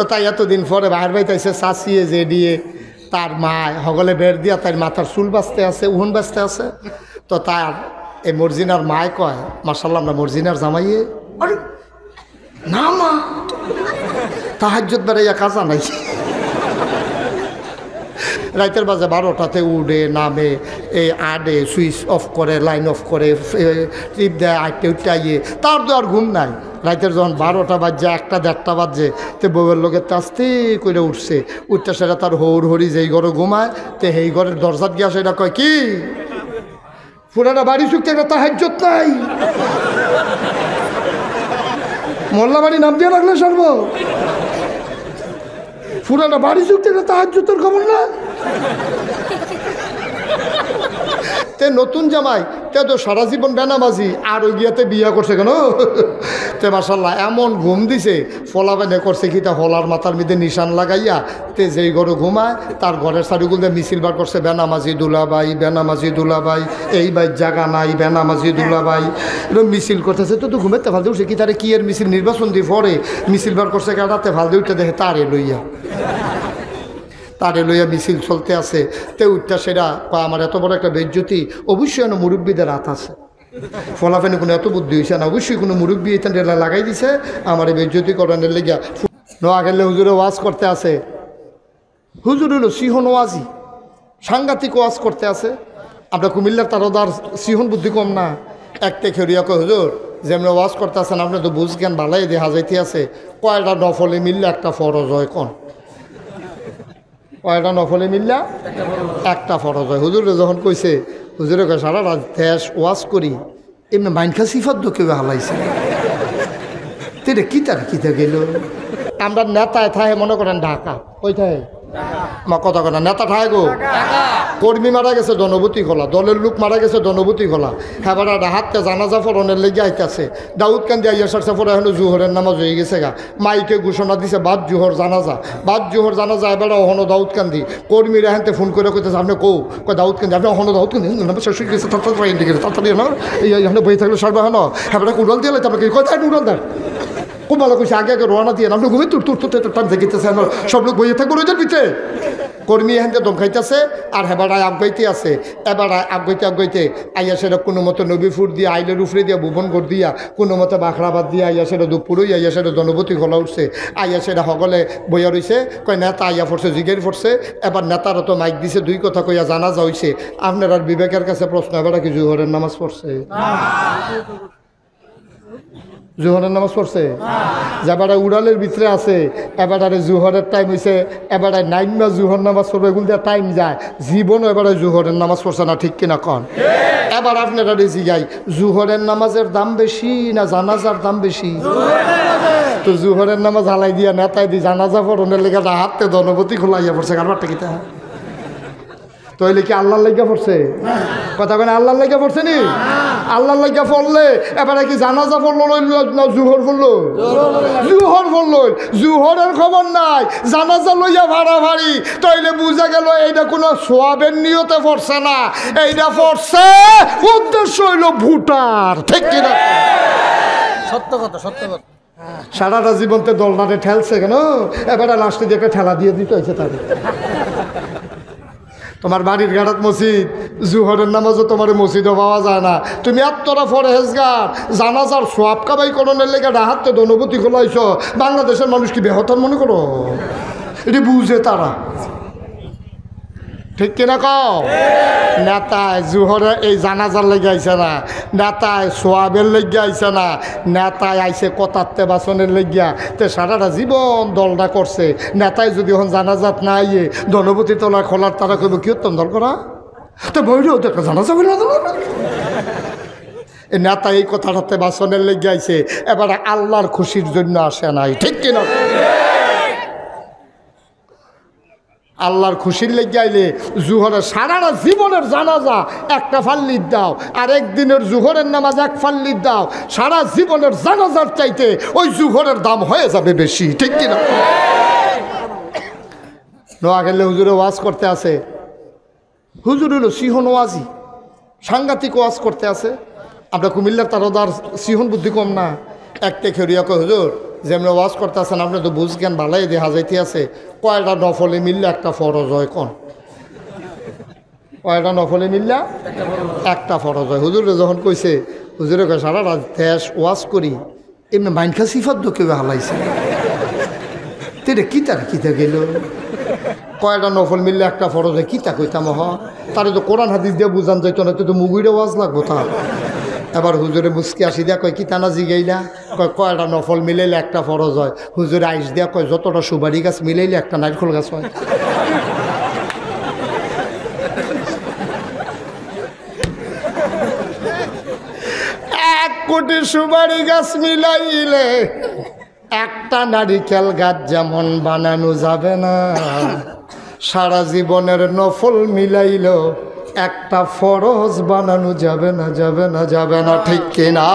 তো তাই এতদিন পরে বাহির বাইতে এসে চাচিয়ে যে দিয়ে তার মা হগলে বের দিয়া তার মাথার চুল বাঁচতে আছে উহন বাঁচতে আছে। তো তার এই মর্জিনার মায় কয়, মাশাআল্লাহ আমরা মর্জিনার জামাইয়ে আরে না মা তাহাজ্জুদ বেড়াইয়া কাজা নাই। রাতের বাজে 12টাতে উঠে নামে এই আডে সুইচ অফ করে লাইন অফ করে টিপ দেয় আটটে উঠে তার তো আর ঘুম নাই। রাতের যখন 12টা বাজছে 1টা 1:30 বাজছে তো বউয়ের লোকের আস্তে করে উঠছে উঠতে সেটা তার হৌর হরি যেই ঘরে ঘুমায় তো সেই ঘরের দরজাত গিয়া সেটা কয় কি পুরাটা বাড়ি চুক্তি একটা তাহাজ্জুদ নাই মোল্লা বাড়ি নাম দিয়ে রাখলে সর্ব পুরাটা বাড়ি চুক্তি একটা তাহাজ্জুদের খবর না। তে নতুন জামাই তে তো সারা জীবন বেনামাজি আর ওই গিয়াতে বিয়া করছে কেন তে মাশাআল্লাহ এমন ঘুম দিছে ফলাবেনে করছে কি তা হলার মাথার মধ্যে নিশান লাগাইয়া তে যেই ঘরে ঘুমায় তার ঘরের সারিগুল দিয়ে মিছিল বার করছে বেনামাজি দুলাবাই বেনামাজি দুলাবাই এই বাই জাগা নাই বেনামাজি দুলাবাই এরকম মিছিল করতেছে। তো ঘুমেতে ফালতে উঠছে কি তারে কি এর মিছিল নির্বাচন দিয়ে পরে মিছিল বার করছে কাটাতে ফালতে উঠতে দেখে তারে লইয়া তারে লইয়া মিছিল চলতে আছে তে উঠটা সেটা আমার এত বড় একটা বেজ্জতি অবশ্যই কোনো মুরব্বীদের হাত আছে ফলাফেনে কোনো এত বুদ্ধি হয়েছে না অবশ্যই কোনো মুরব্বী এটা লাগাই দিছে আমার এই বেজ্জতি করানোর লেগিয়া নোয়া গেলে হুজুরে ওয়াজ করতে আছে। হুজুর হলো সিহন ওয়াজি সাংঘাতিক ওয়াজ করতে আছে। আমরা কুমিল্লার তারদার সিহন বুদ্ধি কম না একটা খেরিয়া কয় হুজুর যেমন ওয়াজ করতে আছেন আপনি তো বুঝ জ্ঞান ভালাই দেখা যাইতে আছে কয়টা নফলে মিললে একটা ফরজ হয় কোন কয়টা নফলে মিললা একটা ফরজ হয়। হুজুরে যখন কইছে হুজুরে কয় সারা রাত দেশ ওয়াজ করি এমনি মাইনখা সিফাত কেউ হালাইছে তেরে কিতা গেল। আমরা নেতায় থাহে মনে করেন ঢাকা ওই থাহে আমার কথা কথা নেতা থাহে গো কর্মী মারা গেছে জনবতী খোলা দলের লোক মারা গেছে জনবতী খোলা হ্যাঁ হাতটা জানাজা ফরনের লেগে আইতাছে দাউদ কান্দি আইয়া সারসা ফোরা এখন জুহরের নামাজ হয়ে গেছে গা মাইকে ঘোষণা দিছে বাদ জুহর জানাজা এবার অহনো দাউদ কান্দি কর্মীরা হেনতে ফোন করে কইতেছে আপনি কই দাউদ কান্দি আপনি অহনো দাউদ কান্দি শেষ হয়ে গেছে তাড়াতাড়ি এই এখানে বই থাকলে সর্বা হেন হ্যাঁ উড়াল দিয়ে আপনাকে কোথায় উড়াল দেন খুব ভালো কইছে আগে রোয়ানা দিয়ে আপনি ঘুমে তুর টান দেখিতেছে সব লোক বইয়ে থাকবো রোজার পিঠে কর্মী এখান থেকে দম খাইতেছে আর হেবারায় আগাইতে আছে এবার আগাইতে আইয়া সেটা কোনো মতো নবীপুর দিয়ে আইলের উফরে দিয়া ভুবনগড় দিয়া কোনো মতো বাখরাবাদ দিয়ে আইয়া সেটা দুপুরই আইয়া সেটা জনবতী খোলা উঠছে আইয়া সেটা সকলে বইয়া রয়েছে কয় নেতা আইয়া পড়ছে জিগের পড়ছে এবার নেতারও তো মাইক দিছে দুই কথা কইয়া জানাজা হয়েছে আপনার আর বিবেকের কাছে প্রশ্ন এবার কি জোহরের নামাজ পড়ছে জোহরের নামাজ পড়ছে যাবারে উড়ালের ভিতরে আছে এবারে জোহরের টাইম হয়েছে এবারে 9 মাস জোহর নামাজ পড়বে এগুলো দিয়ে টাইম যায় জীবনও এবারে জোহরের নামাজ পড়ছে না ঠিক কিনা কন এবার আপনারা জিগাই জোহরের নামাজের দাম বেশি না জানাজার দাম বেশি তো জোহরের নামাজ হালাই দিয়া নেতায় দি জানাজা পড়নের লেগে হাতে ধনপতি খোলাইয়া পড়ছে কারবারটা কিতা তাইলে কি আল্লাহর লাগা পড়ছে কথা কেন আল্লাহর লাগা পড়ছে নি আল্লাহর লাগা পড়লে এবারে কি জানাজা পড়লো না জুহর পড়লো জুহর পড়লো জুহরের খবর নাই জানাজা লইয়া ভাড়া ভাড়ি তাইলে বুঝা গেল এইটা কোনো সোয়াবের নিয়তে পড়ছে না এইটা পড়ছে উদ্দেশ্য হইল ভোটার ঠিক কিনা সত্য কথা সারাটা জীবনতে দলনারে ঠেলছে কেন এবারে লাস্টে দিয়ে একটা ঠেলা দিয়ে দিতে হয়েছে তাদের তোমার বাড়ির গাড়াত মসজিদ জুহরের নামাজও তোমার মসজিদও পাওয়া যায় না তুমি এতটা ফরহেজগার জানাজার সোয়াব কাবাই করণের লেগে ডাহাতে অনুভূতি খোলাইছ বাংলাদেশের মানুষ কি বেহতর মনে করো এটি বুঝে তারা ঠিক কিনা কও নেতায় জুহরে এই জানাজার লেগে আইছে না নেতায় সোয়াবের লেগে আইছে না নেতায় আইছে কথাতে বাসনের লেগিয়া তে সারাটা জীবন দলটা করছে নেতায় যদি এখন জানাজাত না আইয়ে ধনপতি তোলা খোলার তারা কইব কি উত্তম দল করা তো বইরেও তো একটা জানাজা বলে এই নেতা এই কথাটাতে বাসনের লেগে আইছে এবার আল্লাহর খুশির জন্য আসে নাই ঠিক কিনা আল্লাহর খুশির লেগে আইলে জুহরের সারাটা জীবনের জানাজা একটা ফাল্লির দাও আর একদিনের জুহরের নামাজ এক ফাল্লির দাও সারা জীবনের জানাজার চাইতে ওই জুহরের দাম হয়ে যাবে বেশি ঠিক কিনা নোয়া গেলে হুজুরে ওয়াজ করতে আছে হুজুর হলো সিহন ওয়াজি সাংঘাতিক ওয়াজ করতে আছে আমরা কুমিল্লার তারদার সিহন বুদ্ধি কম না একটা খেরিয়া কয় হুজুর যেমন ওয়াজ করতেছেন আপনি তো বুঝ জ্ঞান ভালাই দেখা যাইতে আছে কয়টা নফলে মিললে একটা ফরজ হয় কোন কয়টা নফলে মিললা একটা ফরজ হয় হুজুরে যখন কইছে হুজুরে কয় সারা রাত দেশ ওয়াজ করি এমনি মাইনখা সিফাত তো কেউ হালাইছে তেরে কিতা গেল কয়টা নফল মিললে একটা ফরজ হয় কিতা কইতাম হ তারে তো কোরআন হাদিস দিয়ে বুঝান যাইতো না তো মুগুইরে ওয়াজ লাগবো তার এবার হুজুরে মুসকি আসি দিয়া কয় কিতা না জিগাইলা কয় কয়টা নফল মিলাইলে একটা ফরজ হয় হুজুরে আইস দিয়া কয় যতটা সুবারি গাছ মিলাইলে একটা নারকেল গাছ হয় 1 কোটি সুবারি গাছ মিলাইলে একটা নারিকেল গাছ যেমন বানানো যাবে না সারা জীবনের নফল মিলাইলো একটা ফরজ বানানো যাবে না ঠিক কিনা